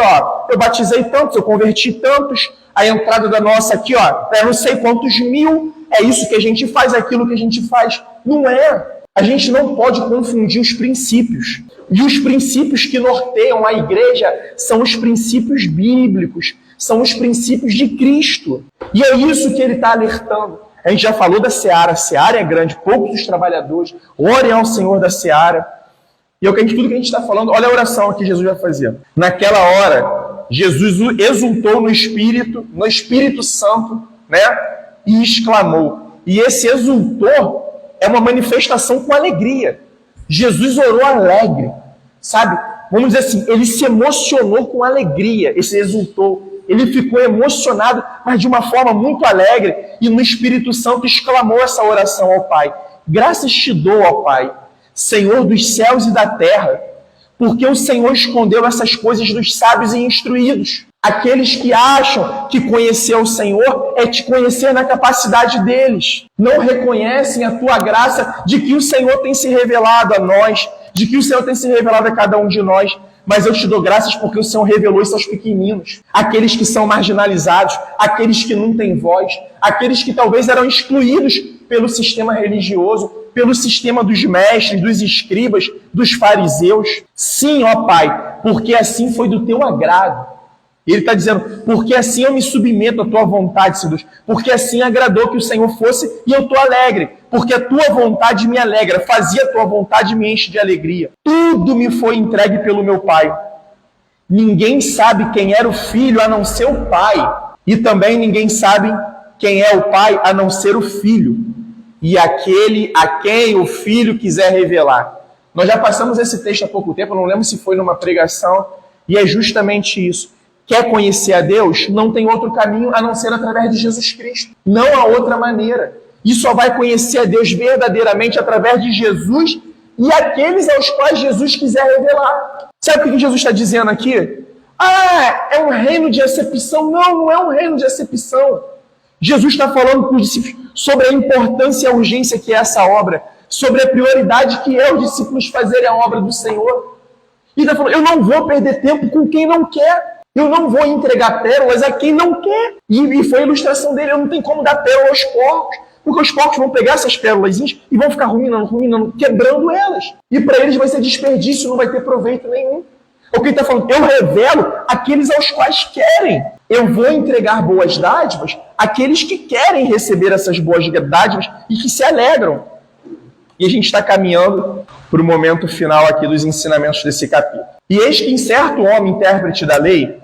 eu batizei tantos, eu converti tantos, a entrada da nossa aqui, é não sei quantos mil, é isso que a gente faz, aquilo que a gente faz. Não é. A gente não pode confundir os princípios. E os princípios que norteiam a igreja são os princípios bíblicos, são os princípios de Cristo. E é isso que ele está alertando. A gente já falou da seara, a seara é grande, poucos os trabalhadores, orem ao Senhor da seara. E tudo que a gente está falando, olha a oração que Jesus vai fazer. Naquela hora, Jesus exultou no Espírito Santo, né? E exclamou. E esse exultor é uma manifestação com alegria. Jesus orou alegre, sabe? Vamos dizer assim, ele se emocionou com alegria, esse exultou. Ele ficou emocionado, mas de uma forma muito alegre, e no Espírito Santo exclamou essa oração ao Pai. Graças te dou, ó Pai, Senhor dos céus e da terra, porque o Senhor escondeu essas coisas dos sábios e instruídos. Aqueles que acham que conhecer o Senhor é te conhecer na capacidade deles. Não reconhecem a tua graça de que o Senhor tem se revelado a nós, de que o Senhor tem se revelado a cada um de nós. Mas eu te dou graças porque o Senhor revelou isso aos pequeninos, aqueles que são marginalizados, aqueles que não têm voz, aqueles que talvez eram excluídos pelo sistema religioso, pelo sistema dos mestres, dos escribas, dos fariseus. Sim, ó Pai, porque assim foi do teu agrado. Ele está dizendo, porque assim eu me submeto à tua vontade, Senhor Deus, porque assim agradou que o Senhor fosse e eu estou alegre, porque a tua vontade me alegra, fazia a tua vontade me enche de alegria. Tudo me foi entregue pelo meu Pai. Ninguém sabe quem era o Filho a não ser o Pai, e também ninguém sabe quem é o Pai a não ser o Filho, e aquele a quem o Filho quiser revelar. Nós já passamos esse texto há pouco tempo, eu não lembro se foi numa pregação, e é justamente isso. Quer conhecer a Deus? Não tem outro caminho a não ser através de Jesus Cristo. Não há outra maneira. E só vai conhecer a Deus verdadeiramente através de Jesus e aqueles aos quais Jesus quiser revelar. Sabe o que Jesus está dizendo aqui? É um reino de acepção. Não é um reino de acepção. Jesus está falando para os discípulos sobre a importância e a urgência que é essa obra, sobre a prioridade que é os discípulos fazerem a obra do Senhor. E está falando, eu não vou perder tempo com quem não quer. Eu não vou entregar pérolas a quem não quer. E foi a ilustração dele. Eu não tenho como dar pérola aos porcos, porque os porcos vão pegar essas pérolas e vão ficar ruminando, quebrando elas. E para eles vai ser desperdício, não vai ter proveito nenhum. O que ele está falando? Eu revelo aqueles aos quais querem. Eu vou entregar boas dádivas àqueles que querem receber essas boas dádivas e que se alegram. E a gente está caminhando para o momento final aqui dos ensinamentos desse capítulo. E eis que em certo homem, intérprete da lei,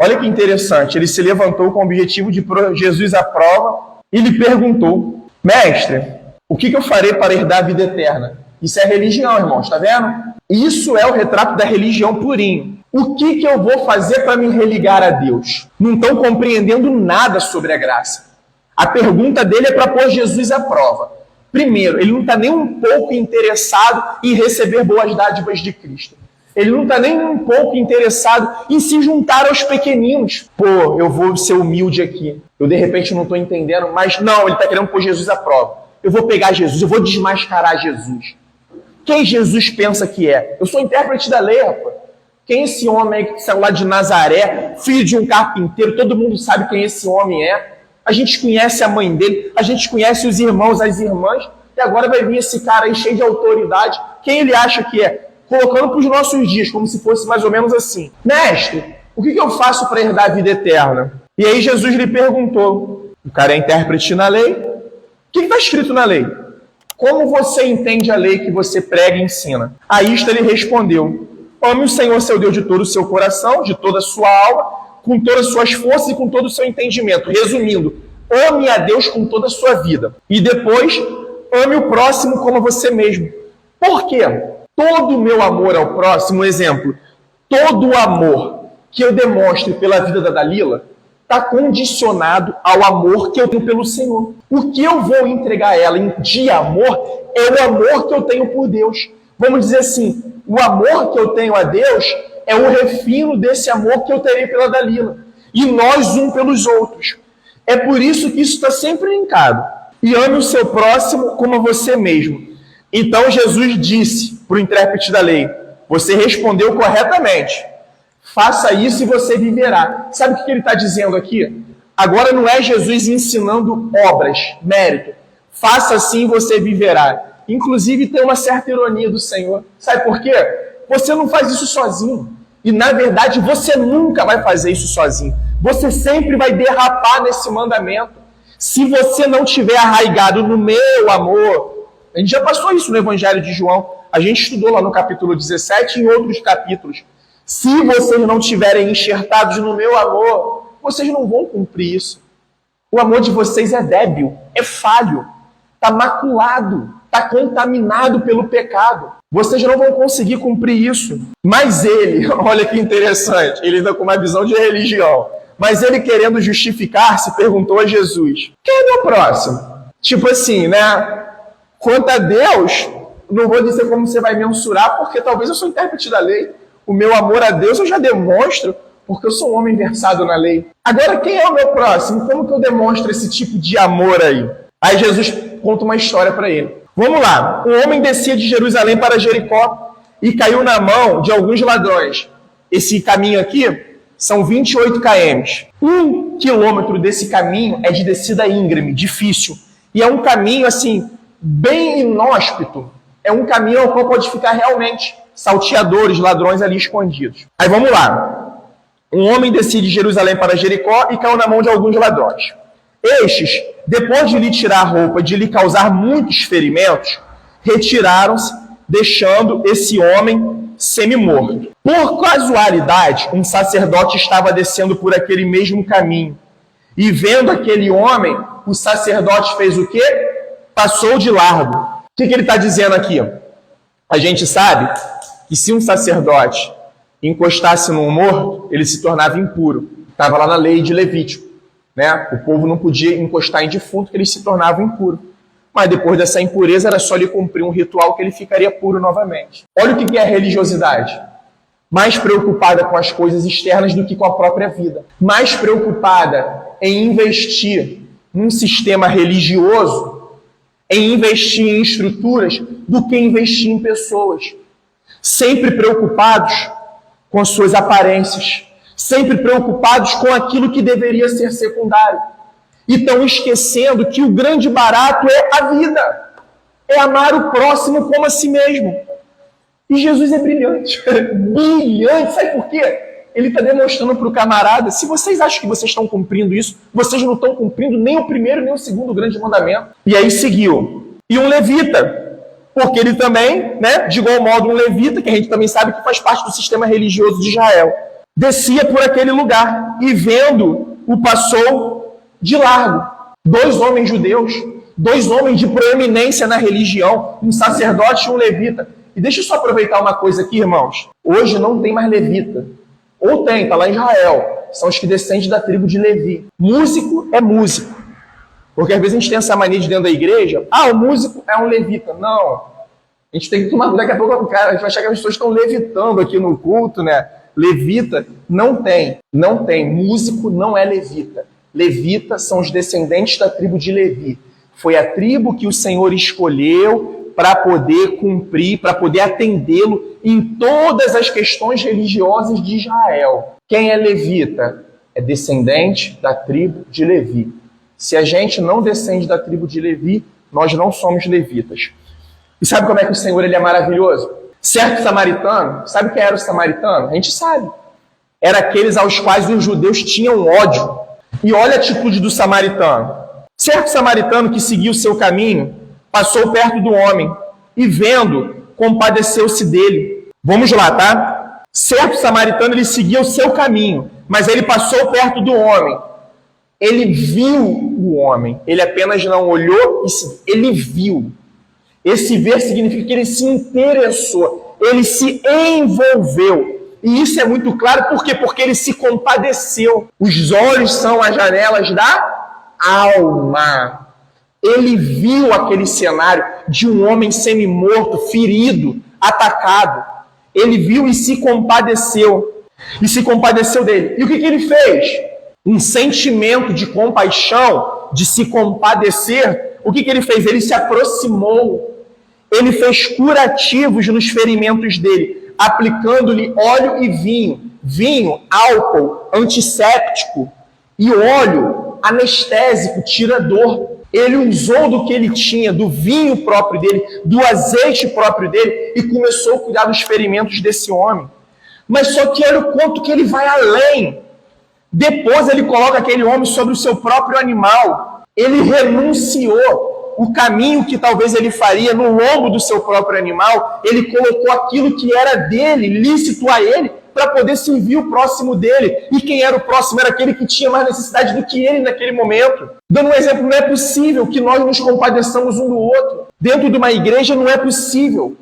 olha que interessante, ele se levantou com o objetivo de pôr Jesus à prova e lhe perguntou, mestre, o que eu farei para herdar a vida eterna? Isso é religião, irmãos, está vendo? Isso é o retrato da religião purinho. O que eu vou fazer para me religar a Deus? Não estão compreendendo nada sobre a graça. A pergunta dele é para pôr Jesus à prova. Primeiro, ele não está nem um pouco interessado em receber boas dádivas de Cristo. Ele não está nem um pouco interessado em se juntar aos pequeninos. Eu vou ser humilde aqui. Eu, de repente, não estou entendendo, mas não, ele está querendo pôr Jesus à prova. Eu vou pegar Jesus, eu vou desmascarar Jesus. Quem Jesus pensa que é? Eu sou intérprete da lei, rapaz. Quem é esse homem aí que saiu lá de Nazaré, filho de um carpinteiro? Todo mundo sabe quem esse homem é. A gente conhece a mãe dele, a gente conhece os irmãos, as irmãs, e agora vai vir esse cara aí cheio de autoridade. Quem ele acha que é? Colocando para os nossos dias, como se fosse mais ou menos assim. Mestre, o que eu faço para herdar a vida eterna? E aí Jesus lhe perguntou, o cara é intérprete na lei, o que está escrito na lei? Como você entende a lei que você prega e ensina? A isto ele respondeu, ame o Senhor seu Deus de todo o seu coração, de toda a sua alma, com todas as suas forças e com todo o seu entendimento. Resumindo, ame a Deus com toda a sua vida. E depois, ame o próximo como você mesmo. Por quê? Todo o meu amor ao próximo, exemplo, todo o amor que eu demonstro pela vida da Dalila está condicionado ao amor que eu tenho pelo Senhor. O que eu vou entregar a ela de amor é o amor que eu tenho por Deus. Vamos dizer assim, o amor que eu tenho a Deus é o refino desse amor que eu terei pela Dalila. E nós um pelos outros. É por isso que isso está sempre linkado. E ame o seu próximo como a você mesmo. Então Jesus disse para o intérprete da lei, você respondeu corretamente. Faça isso e você viverá. Sabe o que ele está dizendo aqui? Agora não é Jesus ensinando obras, mérito. Faça assim e você viverá. Inclusive tem uma certa ironia do Senhor. Sabe por quê? Você não faz isso sozinho. E na verdade você nunca vai fazer isso sozinho. Você sempre vai derrapar nesse mandamento. Se você não tiver arraigado no meu amor, a gente já passou isso no Evangelho de João, a gente estudou lá no capítulo 17 e em outros capítulos. Se vocês não estiverem enxertados no meu amor, vocês não vão cumprir isso. O amor de vocês é débil, é falho, está maculado, está contaminado pelo pecado. Vocês não vão conseguir cumprir isso. Mas ele, olha que interessante, ele ainda com uma visão de religião, mas ele querendo justificar-se, perguntou a Jesus, quem é meu próximo? Tipo assim, né? Quanto a Deus, não vou dizer como você vai mensurar, porque talvez eu sou intérprete da lei. O meu amor a Deus eu já demonstro, porque eu sou um homem versado na lei. Agora, quem é o meu próximo? Como que eu demonstro esse tipo de amor aí? Aí Jesus conta uma história para ele. Vamos lá. Um homem descia de Jerusalém para Jericó e caiu na mão de alguns ladrões. Esse caminho aqui são 28 km. 1 quilômetro desse caminho é de descida íngreme, difícil. E é um caminho, assim, bem inóspito. É um caminho ao qual pode ficar realmente salteadores, ladrões ali escondidos. Aí vamos lá. Um homem descia de Jerusalém para Jericó e caiu na mão de alguns ladrões. Estes, depois de lhe tirar a roupa e de lhe causar muitos ferimentos, retiraram-se, deixando esse homem semi-morto. Por casualidade, um sacerdote estava descendo por aquele mesmo caminho. E vendo aquele homem, o sacerdote fez o quê? Passou de largo. O que ele está dizendo aqui? A gente sabe que se um sacerdote encostasse num morto, ele se tornava impuro. Estava lá na lei de Levítico. Né? O povo não podia encostar em defunto, que ele se tornava impuro. Mas depois dessa impureza, era só ele cumprir um ritual que ele ficaria puro novamente. Olha o que é a religiosidade. Mais preocupada com as coisas externas do que com a própria vida. Mais preocupada em investir num sistema religioso, em investir em estruturas, do que investir em pessoas. Sempre preocupados com as suas aparências. Sempre preocupados com aquilo que deveria ser secundário. E estão esquecendo que o grande barato é a vida. É amar o próximo como a si mesmo. E Jesus é brilhante. Brilhante. Sabe por quê? Ele está demonstrando para o camarada, se vocês acham que vocês estão cumprindo isso, vocês não estão cumprindo nem o primeiro nem o segundo grande mandamento. E aí seguiu. E um levita, porque ele também, né, de igual modo um levita, que a gente também sabe que faz parte do sistema religioso de Israel, descia por aquele lugar e vendo, o passou de largo. 2 homens judeus, 2 homens de proeminência na religião, um sacerdote e um levita. E deixa eu só aproveitar uma coisa aqui, irmãos. Hoje não tem mais levita. Ou tem, está lá em Israel. São os que descendem da tribo de Levi. Músico é músico. Porque às vezes a gente tem essa mania de dentro da igreja. O músico é um levita. Não. A gente tem que tomar... Daqui a pouco a gente vai achar que as pessoas estão levitando aqui no culto, né? Levita não tem. Não tem. Músico não é levita. Levita são os descendentes da tribo de Levi. Foi a tribo que o Senhor escolheu para poder cumprir, para poder atendê-lo em todas as questões religiosas de Israel. Quem é levita? É descendente da tribo de Levi. Se a gente não descende da tribo de Levi, nós não somos levitas. E sabe como é que o Senhor ele é maravilhoso? Certo samaritano, sabe quem era o samaritano? A gente sabe. Era aqueles aos quais os judeus tinham ódio. E olha a atitude do samaritano. Certo samaritano que seguiu o seu caminho, passou perto do homem e vendo, compadeceu-se dele. Vamos lá, tá? Certo samaritano, ele seguia o seu caminho, mas ele passou perto do homem. Ele viu o homem. Ele apenas não olhou, ele viu. Esse ver significa que ele se interessou, ele se envolveu. E isso é muito claro, por quê? Porque ele se compadeceu. Os olhos são as janelas da alma. Ele viu aquele cenário de um homem semi-morto, ferido, atacado, ele viu e se compadeceu. E se compadeceu dele. E o que ele fez? Um sentimento de compaixão, de se compadecer. O que ele fez? Ele se aproximou. Ele fez curativos nos ferimentos dele, aplicando-lhe óleo e vinho. Vinho, álcool, antisséptico. E óleo, anestésico, tira dor. Ele usou do que ele tinha, do vinho próprio dele, do azeite próprio dele, e começou a cuidar dos ferimentos desse homem. Mas só que olha o quanto que ele vai além. Depois ele coloca aquele homem sobre o seu próprio animal. Ele renunciou o caminho que talvez ele faria no lombo do seu próprio animal. Ele colocou aquilo que era dele, lícito a ele, para poder servir o próximo dele. E quem era o próximo era aquele que tinha mais necessidade do que ele naquele momento. Dando um exemplo, não é possível que nós nos compadeçamos um do outro. Dentro de uma igreja não é possível.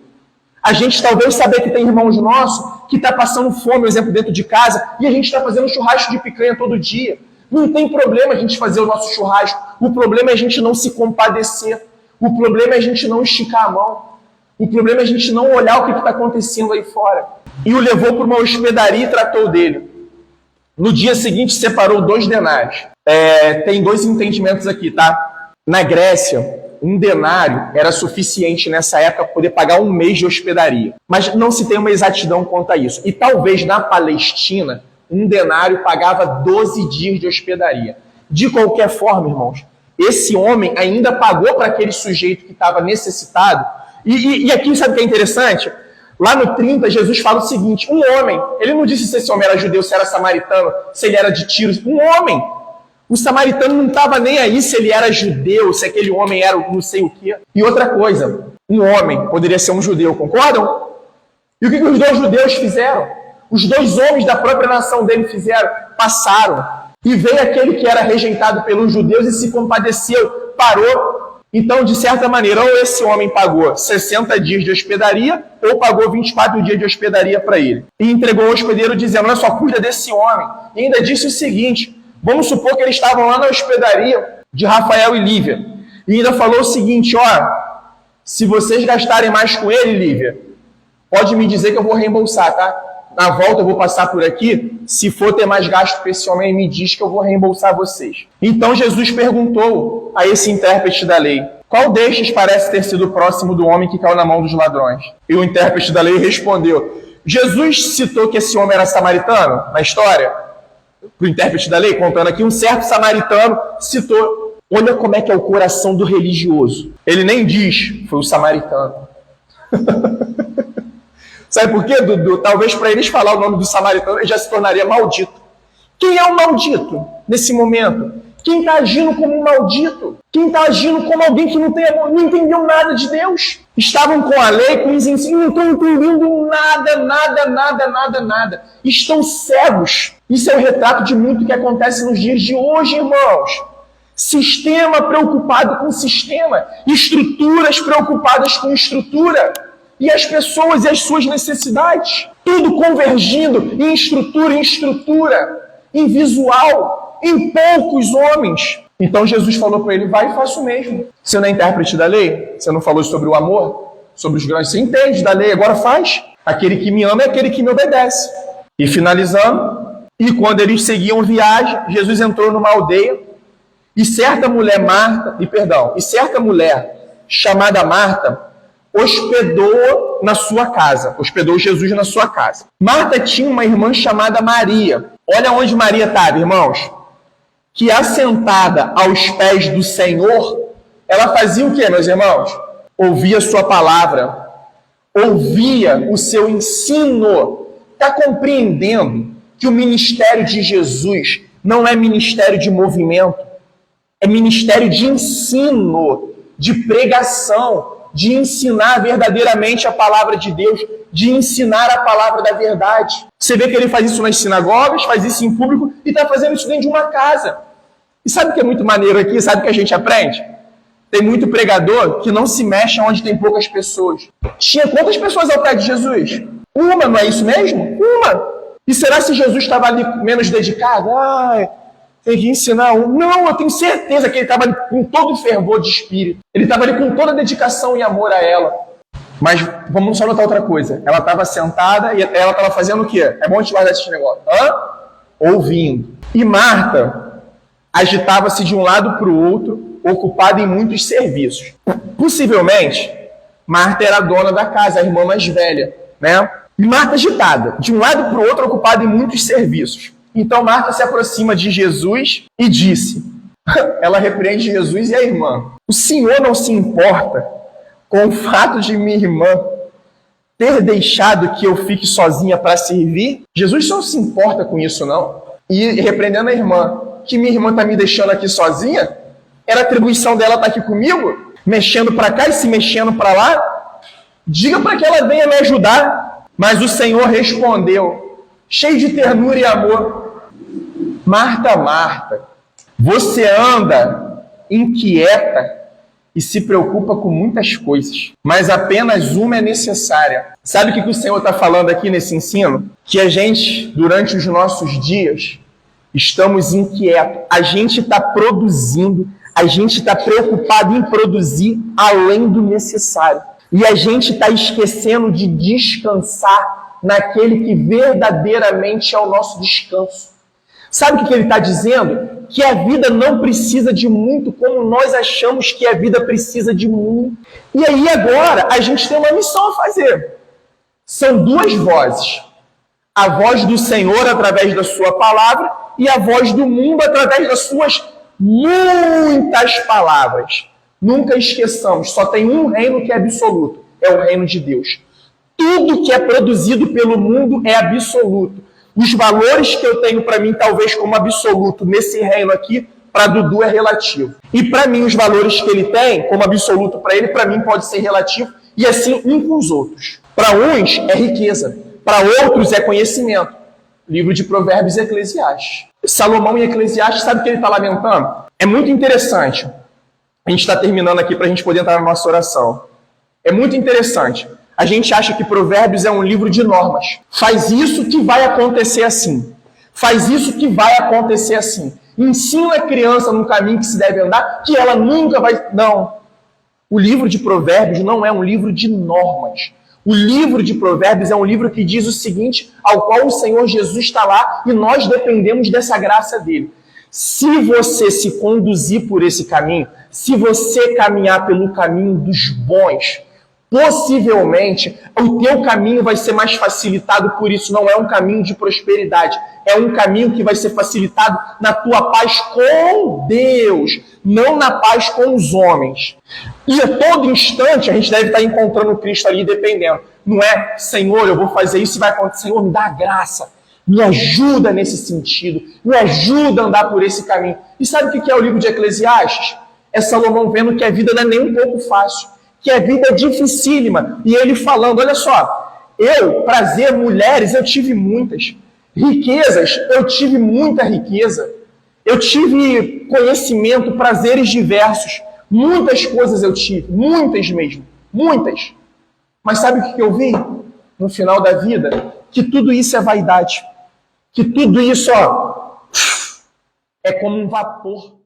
A gente talvez saber que tem irmãos nossos que está passando fome, por exemplo, dentro de casa, e a gente está fazendo churrasco de picanha todo dia. Não tem problema a gente fazer o nosso churrasco. O problema é a gente não se compadecer. O problema é a gente não esticar a mão. O problema é a gente não olhar o que está acontecendo aí fora. E o levou para uma hospedaria e tratou dele. No dia seguinte, separou 2 denários. Tem 2 entendimentos aqui, tá? Na Grécia, 1 denário era suficiente nessa época para poder pagar 1 mês de hospedaria. Mas não se tem uma exatidão quanto a isso. E talvez na Palestina, 1 denário pagava 12 dias de hospedaria. De qualquer forma, irmãos, esse homem ainda pagou para aquele sujeito que estava necessitado. E aqui, sabe o que é interessante? Lá no 30, Jesus fala o seguinte, um homem, ele não disse se esse homem era judeu, se era samaritano, se ele era de Tiro, um homem. O samaritano não estava nem aí se ele era judeu, se aquele homem era não sei o quê. E outra coisa, um homem poderia ser um judeu, concordam? E o que os 2 judeus fizeram? Os 2 homens da própria nação dele fizeram? Passaram. E veio aquele que era rejeitado pelos judeus e se compadeceu, parou. Então, de certa maneira, ou esse homem pagou 60 dias de hospedaria, ou pagou 24 dias de hospedaria para ele. E entregou ao hospedeiro dizendo, olha só, cuida desse homem. E ainda disse o seguinte, vamos supor que eles estavam lá na hospedaria de Rafael e Lívia. E ainda falou o seguinte, ó, se vocês gastarem mais com ele, Lívia, pode me dizer que eu vou reembolsar, tá? Na volta eu vou passar por aqui, se for ter mais gasto com esse homem, me diz que eu vou reembolsar vocês. Então Jesus perguntou a esse intérprete da lei, qual destes parece ter sido próximo do homem que caiu na mão dos ladrões? E o intérprete da lei respondeu, Jesus citou que esse homem era samaritano na história? Para o intérprete da lei, contando aqui, um certo samaritano citou. Olha como é que é o coração do religioso. Ele nem diz, foi o samaritano. Sabe por quê, Dudu? Talvez para eles falar o nome do samaritano, ele já se tornaria maldito. Quem é o maldito nesse momento? Quem está agindo como um maldito? Quem está agindo como alguém que não tem amor, não entendeu nada de Deus? Estavam com a lei, com os ensinos, não estão entendendo nada. Estão cegos. Isso é o retrato de muito que acontece nos dias de hoje, irmãos. Sistema preocupado com sistema. Estruturas preocupadas com estrutura. E as pessoas e as suas necessidades. Tudo convergindo em estrutura, em visual, em poucos homens. Então Jesus falou para ele, vai e faça o mesmo. Você não é intérprete da lei? Você não falou sobre o amor? Sobre os grandes? Você entende da lei, agora faz. Aquele que me ama é aquele que me obedece. E finalizando, e quando eles seguiam viagem, Jesus entrou numa aldeia, e certa mulher chamada Marta, hospedou na sua casa, hospedou Jesus na sua casa. Marta tinha uma irmã chamada Maria. Olha onde Maria estava, irmãos. Que assentada aos pés do Senhor, ela fazia o quê, meus irmãos? Ouvia a sua palavra, ouvia o seu ensino. Está compreendendo que o ministério de Jesus não é ministério de movimento, é ministério de ensino, de pregação, de ensinar verdadeiramente a palavra de Deus, de ensinar a palavra da verdade. Você vê que ele faz isso nas sinagogas, faz isso em público e está fazendo isso dentro de uma casa. E sabe o que é muito maneiro aqui? Sabe o que a gente aprende? Tem muito pregador que não se mexe onde tem poucas pessoas. Tinha quantas pessoas ao pé de Jesus? Uma, não é isso mesmo? Uma. E será se Jesus estava ali menos dedicado? Tem que ensinar um. Não, eu tenho certeza que ele estava ali com todo o fervor de espírito. Ele estava ali com toda a dedicação e amor a ela. Mas vamos só notar outra coisa. Ela estava sentada e ela estava fazendo o quê? É bom a gente guardar esse negócio. Ouvindo. E Marta agitava-se de um lado para o outro, ocupada em muitos serviços. Possivelmente, Marta era a dona da casa, a irmã mais velha, né? E Marta agitada, de um lado para o outro, ocupada em muitos serviços. Então Marta se aproxima de Jesus e disse, ela repreende Jesus e a irmã, o Senhor não se importa com o fato de minha irmã ter deixado que eu fique sozinha para servir? Jesus não se importa com isso, não. E repreendendo a irmã, que minha irmã está me deixando aqui sozinha? Era atribuição dela estar aqui comigo? Mexendo para cá e se mexendo para lá? Diga para que ela venha me ajudar. Mas o Senhor respondeu, cheio de ternura e amor, Marta, Marta, você anda inquieta e se preocupa com muitas coisas, mas apenas uma é necessária. Sabe o que o Senhor está falando aqui nesse ensino? Que a gente, durante os nossos dias, estamos inquietos, a gente está produzindo, a gente está preocupado em produzir além do necessário. E a gente está esquecendo de descansar naquele que verdadeiramente é o nosso descanso. Sabe o que ele está dizendo? Que a vida não precisa de muito como nós achamos que a vida precisa de muito. E aí agora a gente tem uma missão a fazer. São duas vozes. A voz do Senhor através da sua palavra e a voz do mundo através das suas muitas palavras. Nunca esqueçamos, só tem um reino que é absoluto, é o reino de Deus. Tudo que é produzido pelo mundo é absoluto. Os valores que eu tenho para mim, talvez como absoluto, nesse reino aqui, para Dudu é relativo. E para mim, os valores que ele tem, como absoluto para ele, para mim pode ser relativo, e assim um com os outros. Para uns é riqueza, para outros é conhecimento. Livro de Provérbios e Eclesiastes. Salomão em Eclesiastes, sabe o que ele está lamentando? É muito interessante. A gente está terminando aqui para a gente poder entrar na nossa oração. É muito interessante. A gente acha que Provérbios é um livro de normas. Faz isso que vai acontecer assim. Faz isso que vai acontecer assim. Ensina a criança no caminho que se deve andar, que ela nunca vai... Não. O livro de Provérbios não é um livro de normas. O livro de Provérbios é um livro que diz o seguinte, ao qual o Senhor Jesus está lá e nós dependemos dessa graça dele. Se você se conduzir por esse caminho, se você caminhar pelo caminho dos bons, possivelmente o teu caminho vai ser mais facilitado por isso. Não é um caminho de prosperidade, é um caminho que vai ser facilitado na tua paz com Deus, não na paz com os homens. E a todo instante a gente deve estar encontrando Cristo ali dependendo. Não é, Senhor, eu vou fazer isso e vai acontecer. Senhor, me dá graça, me ajuda nesse sentido, me ajuda a andar por esse caminho. E sabe o que é o livro de Eclesiastes? É Salomão vendo que a vida não é nem um pouco fácil, que a vida é dificílima. E ele falando, olha só, prazer, mulheres, eu tive muitas. Riquezas, eu tive muita riqueza. Eu tive conhecimento, prazeres diversos. Muitas coisas eu tive, muitas mesmo, muitas. Mas sabe o que eu vi no final da vida? Que tudo isso é vaidade. Que tudo isso, é como um vapor.